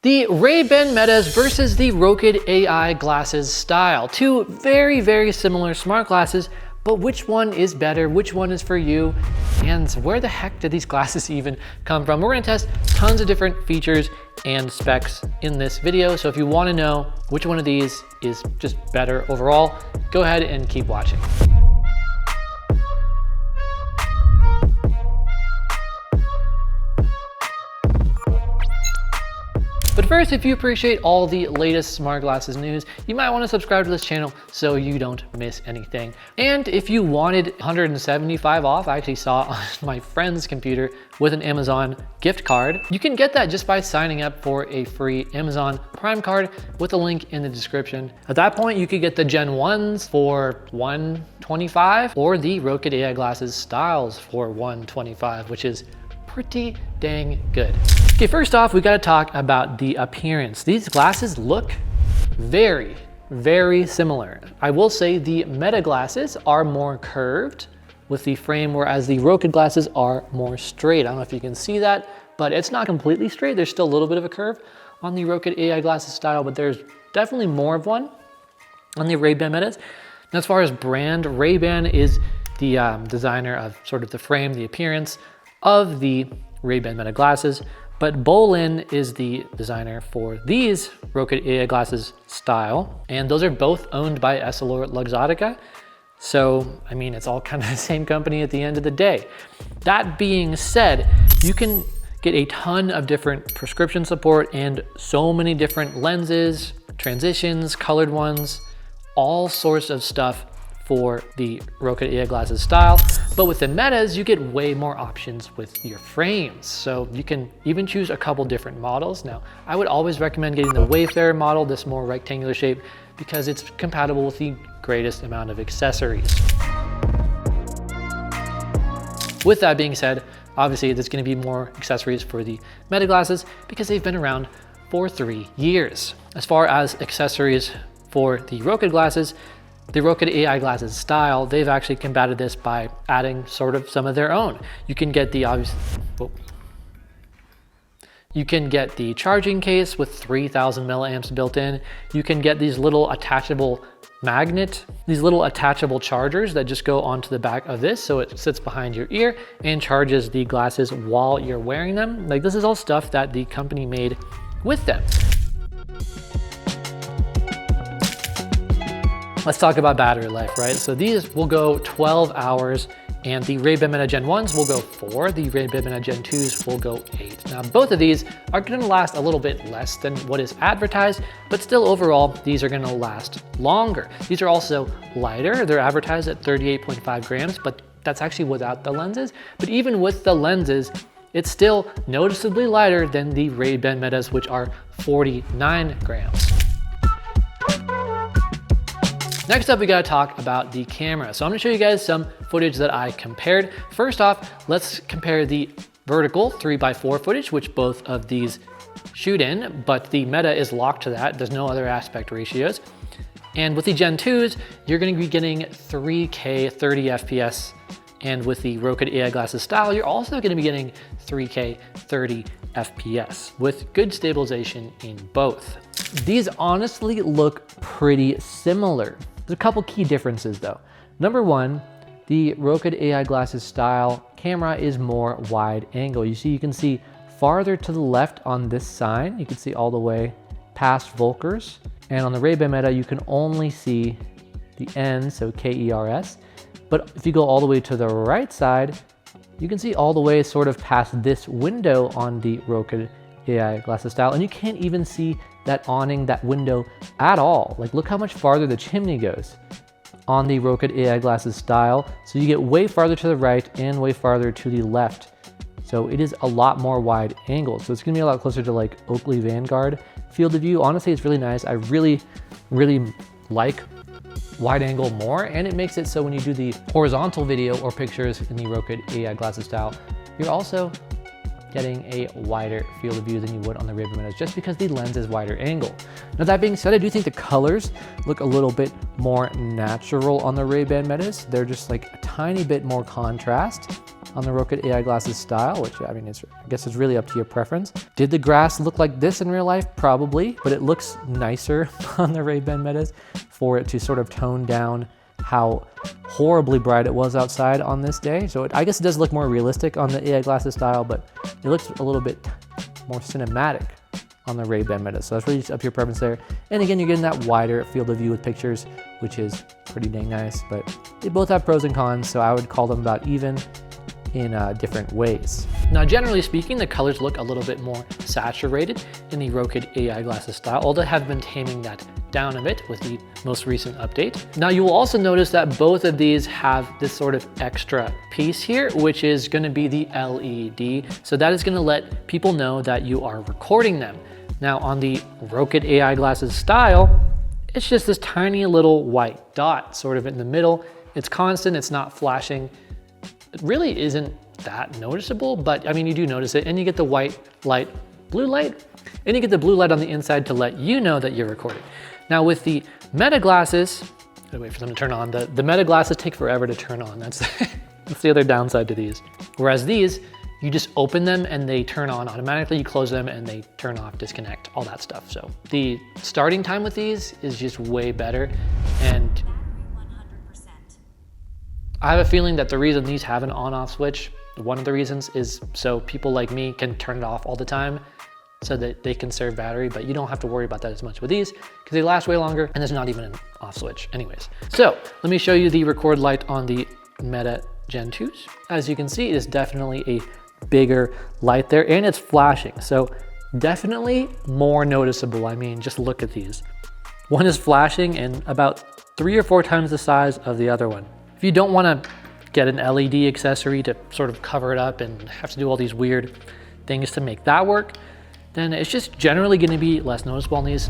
The Ray-Ban Metas versus the Rokid AI glasses style. Two very, very similar smart glasses, but which one is better? Which one is for you? And where the heck did these glasses even come from? We're gonna test tons of different features and specs in this video. So if you wanna know which one of these is just better overall, go ahead and keep watching. But first, if you appreciate all the latest smart glasses news, you might want to subscribe to this channel so you don't miss anything. And if you wanted 175 off, I actually saw on my friend's computer with an Amazon gift card. You can get that just by signing up for a free Amazon Prime card with a link in the description. At that point, you could get the Gen 1s for $125 or the Rokid AI glasses styles for $125, which is pretty dang good. Okay, first off, we gotta talk about the appearance. These glasses look very, very similar. I will say the Meta glasses are more curved with the frame, whereas the Rokid glasses are more straight. I don't know if you can see that, but it's not completely straight. There's still a little bit of a curve on the Rokid AI glasses style, but there's definitely more of one on the Ray-Ban Metas. And as far as brand, Ray-Ban is the designer of sort of the frame, the appearance of the Ray-Ban Meta glasses, but Bolin is the designer for these Rokid AI glasses style, and those are both owned by EssilorLuxottica. So, I mean, it's all kind of the same company at the end of the day. That being said, you can get a ton of different prescription support and so many different lenses, transitions, colored ones, all sorts of stuff for the Rokid AI glasses style. But with the Metas, you get way more options with your frames. So you can even choose a couple different models. Now, I would always recommend getting the Wayfarer model, this more rectangular shape, because it's compatible with the greatest amount of accessories. With that being said, obviously there's gonna be more accessories for the Meta glasses because they've been around for 3 years. As far as accessories for the Rokid glasses, the Rokid AI glasses style, they've actually combated this by adding sort of some of their own. You can get the You can get the charging case with 3000 milliamps built in. You can get these little attachable these little attachable chargers that just go onto the back of this, so it sits behind your ear and charges the glasses while you're wearing them. Like, this is all stuff that the company made with them. Let's talk about battery life, right? So these will go 12 hours and the Ray-Ban Meta Gen 1s will go 4, the Ray-Ban Meta Gen 2s will go 8. Now, both of these are gonna last a little bit less than what is advertised, but still overall, these are gonna last longer. These are also lighter. They're advertised at 38.5 grams, but that's actually without the lenses. But even with the lenses, it's still noticeably lighter than the Ray-Ban Metas, which are 49 grams. Next up, we gotta talk about the camera. So I'm gonna show you guys some footage that I compared. First off, let's compare the vertical 3x4 footage, which both of these shoot in, but the Meta is locked to that. There's no other aspect ratios. And with the Gen 2s, you're gonna be getting 3K 30 FPS. And with the Rokid AI glasses style, you're also gonna be getting 3K 30 FPS with good stabilization in both. These honestly look pretty similar. There's a couple key differences though. Number one, the Rokid AI glasses style camera is more wide angle. You can see farther to the left on this sign. You can see all the way past Volkers. And on the Ray-Ban Meta, you can only see the N, so KERS. But if you go all the way to the right side, you can see all the way sort of past this window on the Rokid AI glasses style. And you can't even see that awning, that window at all. Like, look how much farther the chimney goes on the Rokid AI glasses style. So you get way farther to the right and way farther to the left. So it is a lot more wide angle. So it's gonna be a lot closer to like Oakley Vanguard field of view. Honestly, it's really nice. I really, really like wide angle more, and it makes it so when you do the horizontal video or pictures in the Rokid AI glasses style, you're also getting a wider field of view than you would on the Ray-Ban Metas, just because the lens is wider angle. Now that being said, I do think the colors look a little bit more natural on the Ray-Ban Metas. They're just like a tiny bit more contrast on the Rokid AI glasses style, which I mean, I guess it's really up to your preference. Did the grass look like this in real life? Probably, but it looks nicer on the Ray-Ban Metas for it to sort of tone down how horribly bright it was outside on this day. So I guess it does look more realistic on the AI glasses style, but it looks a little bit more cinematic on the Ray-Ban Meta. So that's really just up to your preference there. And again, you're getting that wider field of view with pictures, which is pretty dang nice, but they both have pros and cons. So I would call them about even in different ways. Now, generally speaking, the colors look a little bit more saturated in the Rokid AI glasses style, although have been taming that down a bit with the most recent update. Now, you will also notice that both of these have this sort of extra piece here, which is gonna be the LED. So that is gonna let people know that you are recording them. Now, on the Rokid AI glasses style, it's just this tiny little white dot sort of in the middle. It's constant, it's not flashing. It really isn't that noticeable, but I mean, you do notice it, and you get the white light, blue light, and you get the blue light on the inside to let you know that you're recording. Now with the Meta glasses, I wait for them to turn on. The Meta glasses take forever to turn on. That's, that's the other downside to these. Whereas these, you just open them and they turn on automatically. You close them and they turn off, disconnect, all that stuff. So the starting time with these is just way better. And I have a feeling that the reason these have an on-off switch, one of the reasons is so people like me can turn it off all the time so that they conserve battery, but you don't have to worry about that as much with these because they last way longer and there's not even an off switch anyways. So let me show you the record light on the Meta Gen 2s. As you can see, it is definitely a bigger light there and it's flashing. So definitely more noticeable. I mean, just look at these. One is flashing and about 3 or 4 times the size of the other one. If you don't want to get an LED accessory to sort of cover it up and have to do all these weird things to make that work, then it's just generally going to be less noticeable on these.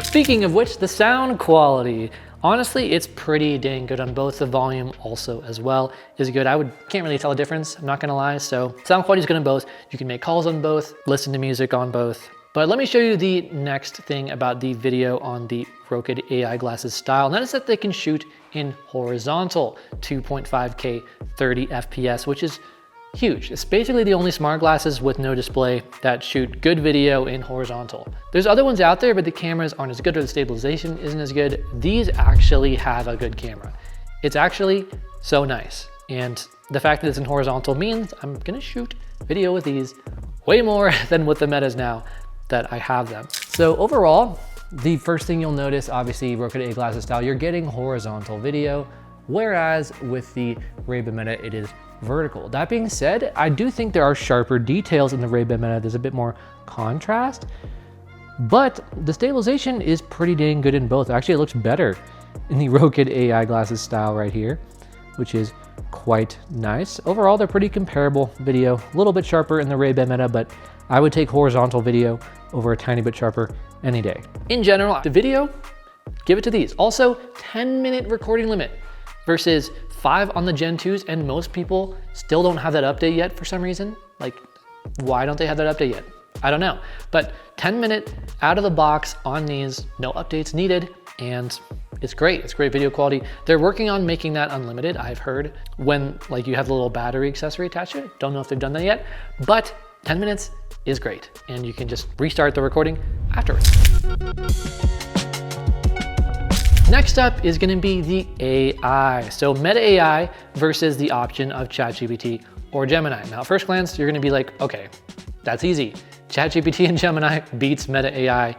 Speaking of which, the sound quality. Honestly, it's pretty dang good on both. The volume also as well is good. Can't really tell the difference, I'm not gonna lie. So sound quality is good on both. You can make calls on both, listen to music on both. But let me show you the next thing about the video on the Rokid AI glasses style. And that is that they can shoot in horizontal 2.5K 30 FPS, which is huge. It's basically the only smart glasses with no display that shoot good video in horizontal. There's other ones out there, but the cameras aren't as good or the stabilization isn't as good. These actually have a good camera. It's actually so nice. And the fact that it's in horizontal means I'm gonna shoot video with these way more than with the Metas now that I have them. So overall, the first thing you'll notice, obviously Rokid AI glasses style, you're getting horizontal video, whereas with the Ray-Ban Meta, it is vertical. That being said, I do think there are sharper details in the Ray-Ban Meta. There's a bit more contrast, but the stabilization is pretty dang good in both. Actually, it looks better in the Rokid AI glasses style right here, which is quite nice. Overall, they're pretty comparable video, a little bit sharper in the Ray-Ban Meta, but I would take horizontal video over a tiny bit sharper any day. In general, the video, give it to these. Also, 10-minute recording limit versus 5 on the Gen 2s, and most people still don't have that update yet for some reason. Like, why don't they have that update yet? I don't know. But 10-minute out of the box on these, no updates needed, and it's great. It's great video quality. They're working on making that unlimited, I've heard, when like you have the little battery accessory attached to it. Don't know if they've done that yet, but 10 minutes is great, and you can just restart the recording afterwards. Next up is gonna be the AI. So Meta AI versus the option of ChatGPT or Gemini. Now, at first glance, you're gonna be like, okay, that's easy. ChatGPT and Gemini beats Meta AI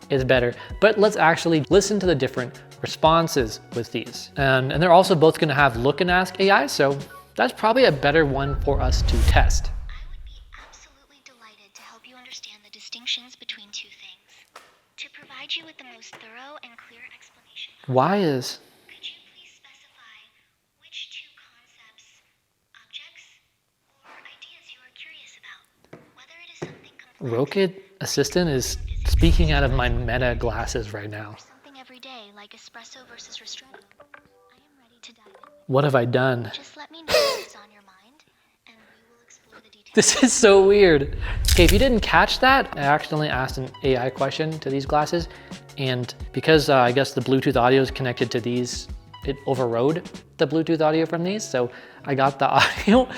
is better, but let's actually listen to the different responses with these. And they're also both gonna have look and ask AI, so that's probably a better one for us to test. I would be absolutely delighted to help you understand the distinctions between two things. To provide you with the most thorough and clear explanation. Why is? Could you please specify which two concepts, objects, or ideas you are curious about? Whether it is something complex. Rokid Assistant is speaking out of my Meta glasses right now. What have I done? Just let me know what's on your mind, and we will explore the details. This is so weird. Okay, if you didn't catch that, I accidentally asked an AI question to these glasses, and because I guess the Bluetooth audio is connected to these, it overrode the Bluetooth audio from these, so I got the audio.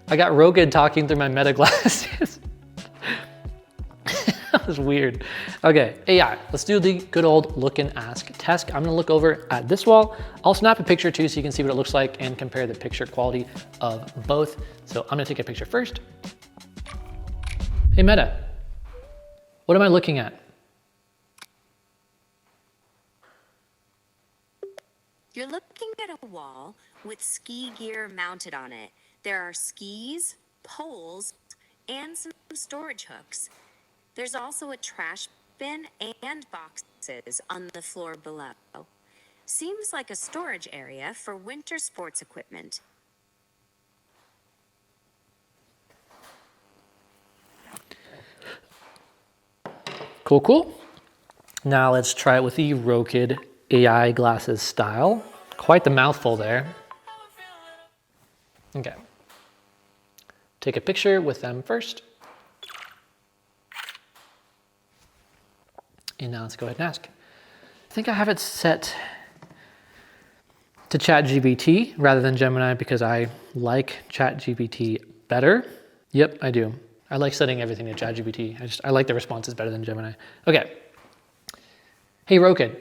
I got Rokid talking through my Meta glasses. That was weird. Okay, AI, let's do the good old look and ask test. I'm gonna look over at this wall. I'll snap a picture too so you can see what it looks like and compare the picture quality of both. So I'm gonna take a picture first. Hey Meta, what am I looking at? You're looking at a wall with ski gear mounted on it. There are skis, poles, and some storage hooks. There's also a trash bin and boxes on the floor below. Seems like a storage area for winter sports equipment. Cool, cool. Now let's try it with the Rokid AI glasses style. Quite the mouthful there. Okay. Take a picture with them first. And now let's go ahead and ask. I think I have it set to ChatGPT rather than Gemini because I like ChatGPT better. Yep, I do. I like setting everything to ChatGPT. I like the responses better than Gemini. Okay. Hey Rokid,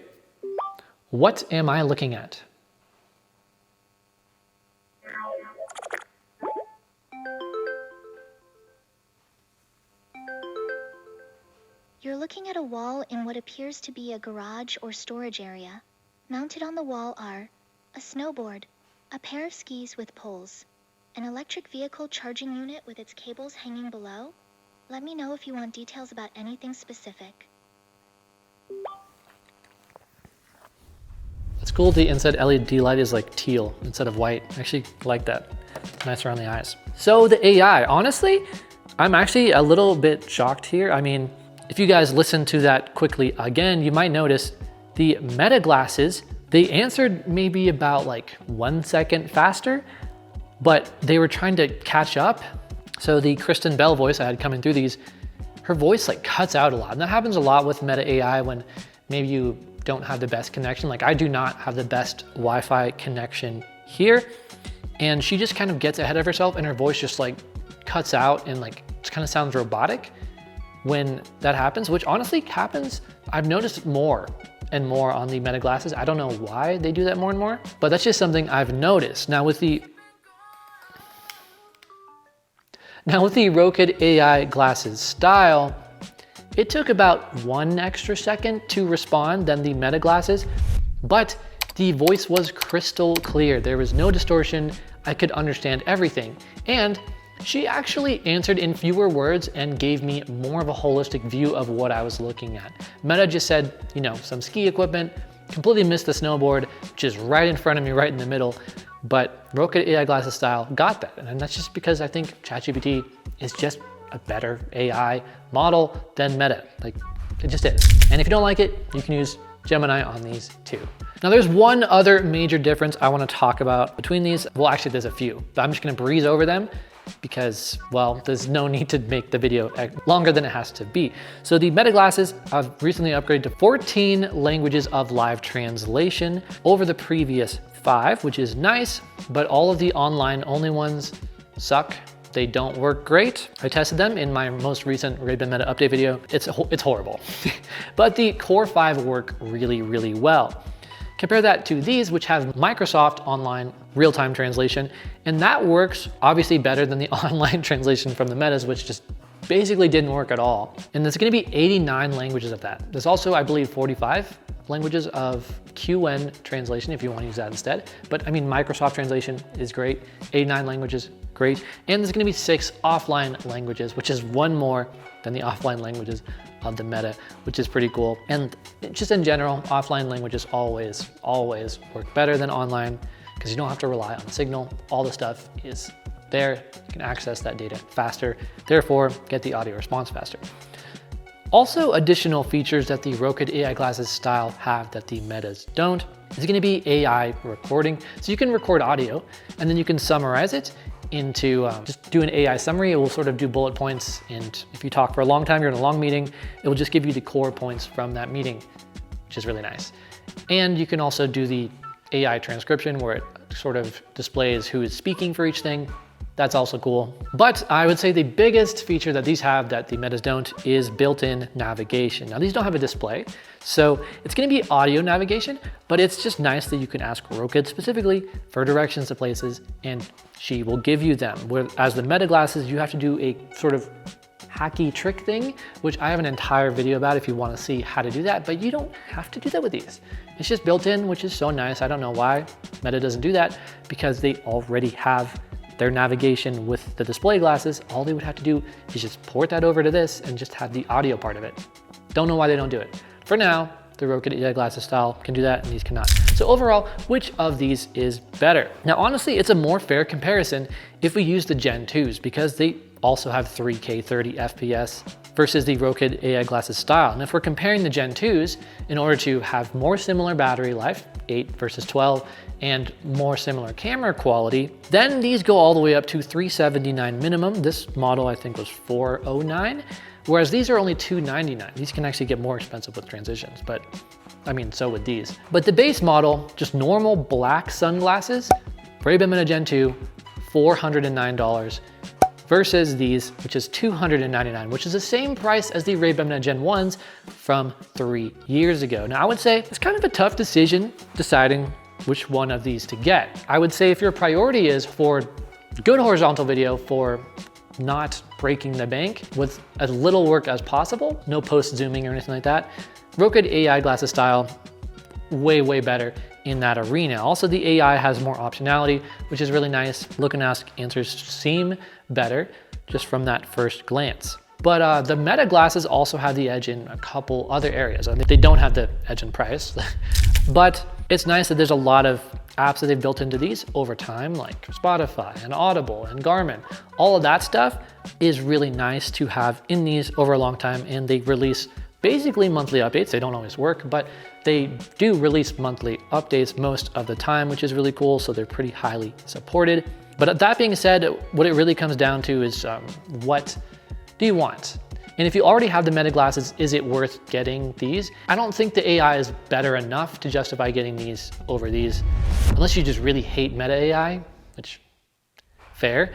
what am I looking at? You're looking at a wall in what appears to be a garage or storage area. Mounted on the wall are a snowboard, a pair of skis with poles, an electric vehicle charging unit with its cables hanging below. Let me know if you want details about anything specific. It's cool the inside LED light is like teal instead of white. I actually like that. Nice around the eyes. So the AI, honestly, I'm actually a little bit shocked here. I mean, if you guys listen to that quickly again, you might notice the Meta glasses, they answered maybe about like 1 second faster, but they were trying to catch up. So the Kristen Bell voice I had coming through these, her voice like cuts out a lot. And that happens a lot with Meta AI when maybe you don't have the best connection. Like I do not have the best Wi-Fi connection here. And she just kind of gets ahead of herself and her voice just like cuts out and like it kind of sounds robotic when that happens, which honestly happens. I've noticed more and more on the Meta glasses. I don't know why they do that more and more, but that's just something I've noticed. Now with the Rokid AI glasses style, it took about 1 extra second to respond than the Meta glasses, but the voice was crystal clear. There was no distortion. I could understand everything. And she actually answered in fewer words and gave me more of a holistic view of what I was looking at. Meta just said, you know, some ski equipment, completely missed the snowboard, just right in front of me, right in the middle. But Rokid AI glasses style got that. And that's just because I think ChatGPT is just a better AI model than Meta. Like, it just is. And if you don't like it, you can use Gemini on these too. Now there's one other major difference I want to talk about between these. Well, actually there's a few, but I'm just going to breeze over them because, well, there's no need to make the video longer than it has to be. So the Meta glasses have recently upgraded to 14 languages of live translation over the previous 5, which is nice, but all of the online only ones suck. They don't work great. I tested them in my most recent Ray-Ban Meta update video. It's horrible. But the Core 5 work really, really well. Compare that to these, which have Microsoft Online real-time translation, and that works obviously better than the online translation from the Metas, which just basically didn't work at all. And there's gonna be 89 languages of that. There's also, I believe, 45 languages of QN translation if you want to use that instead. But I mean, Microsoft translation is great. 89 languages, great. And there's gonna be 6 offline languages, which is 1 more than the offline languages of the Meta, which is pretty cool. And just in general, offline languages always work better than online because you don't have to rely on signal. All the stuff is there. You can access that data faster, therefore get the audio response faster. Also, additional features that the Rokid AI glasses style have that the Metas don't. is going to be AI recording. So you can record audio and then you can summarize it into just do an AI summary. It will sort of do bullet points. And if you talk for a long time, you're in a long meeting, it will just give you the core points from that meeting, which is really nice. And you can also do the AI transcription where it sort of displays who is speaking for each thing. That's also cool. But I would say the biggest feature that these have that the Metas don't is built-in navigation. Now these don't have a display, so it's gonna be audio navigation, but it's just nice that you can ask Rokid specifically for directions to places and she will give you them. Whereas the Meta glasses, you have to do a sort of hacky trick thing, which I have an entire video about if you want to see how to do that, but you don't have to do that with these. It's just built in, which is so nice. I don't know why Meta doesn't do that, because they already have their navigation with the display glasses. All they would have to do is just port that over to this and just have the audio part of it. Don't know why they don't do it. For now, the Rokid AI glasses style can do that and these cannot. So overall, which of these is better? Now, honestly, it's a more fair comparison if we use the Gen 2s because they also have 3K 30 FPS versus the Rokid AI glasses style. And if we're comparing the Gen 2s in order to have more similar battery life, 8 versus 12, and more similar camera quality, then these go all the way up to $379 minimum. This model I think was $409, whereas these are only $299. These can actually get more expensive with transitions, but I mean, so would these. But the base model, just normal black sunglasses, Ray-Ban Meta Gen 2, $409 versus these, which is $299, which is the same price as the Ray-Ban Meta Gen 1s from 3 years ago. Now I would say it's kind of a tough decision deciding which one of these to get. I would say if your priority is for good horizontal video for not breaking the bank with as little work as possible, no post zooming or anything like that, Rokid AI glasses style, way better in that arena. Also, the AI has more optionality, which is really nice. Look and ask answers seem better just from that first glance. But the Meta glasses also have the edge in a couple other areas. I mean, they don't have the edge in price, but it's nice that there's a lot of apps that they've built into these over time, like Spotify and Audible and Garmin. All of that stuff is really nice to have in these over a long time, and they release basically monthly updates. They don't always work, but they do release monthly updates most of the time, which is really cool. So they're pretty highly supported. But that being said, what it really comes down to is what do you want? And if you already have the Meta glasses, is it worth getting these? I don't think the AI is better enough to justify getting these over these, unless you just really hate Meta AI, which fair.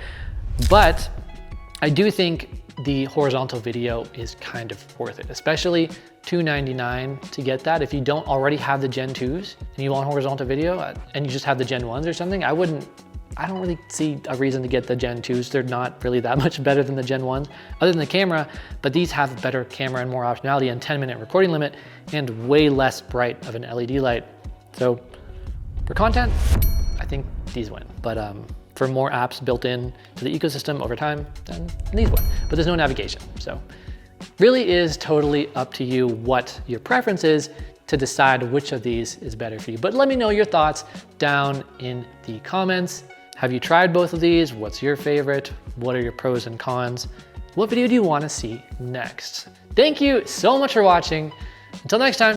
But I do think the horizontal video is kind of worth it, especially $299 to get that. If you don't already have the Gen 2s and you want horizontal video and you just have the Gen 1s or something, I don't really see a reason to get the Gen 2s. They're not really that much better than the Gen 1s, other than the camera, but these have better camera and more optionality and 10-minute recording limit and way less bright of an LED light. So for content, I think these win. But for more apps built in to the ecosystem over time, then these win. But there's no navigation. So really is totally up to you what your preference is to decide which of these is better for you. But let me know your thoughts down in the comments. Have you tried both of these? What's your favorite? What are your pros and cons? What video do you want to see next? Thank you so much for watching. Until next time.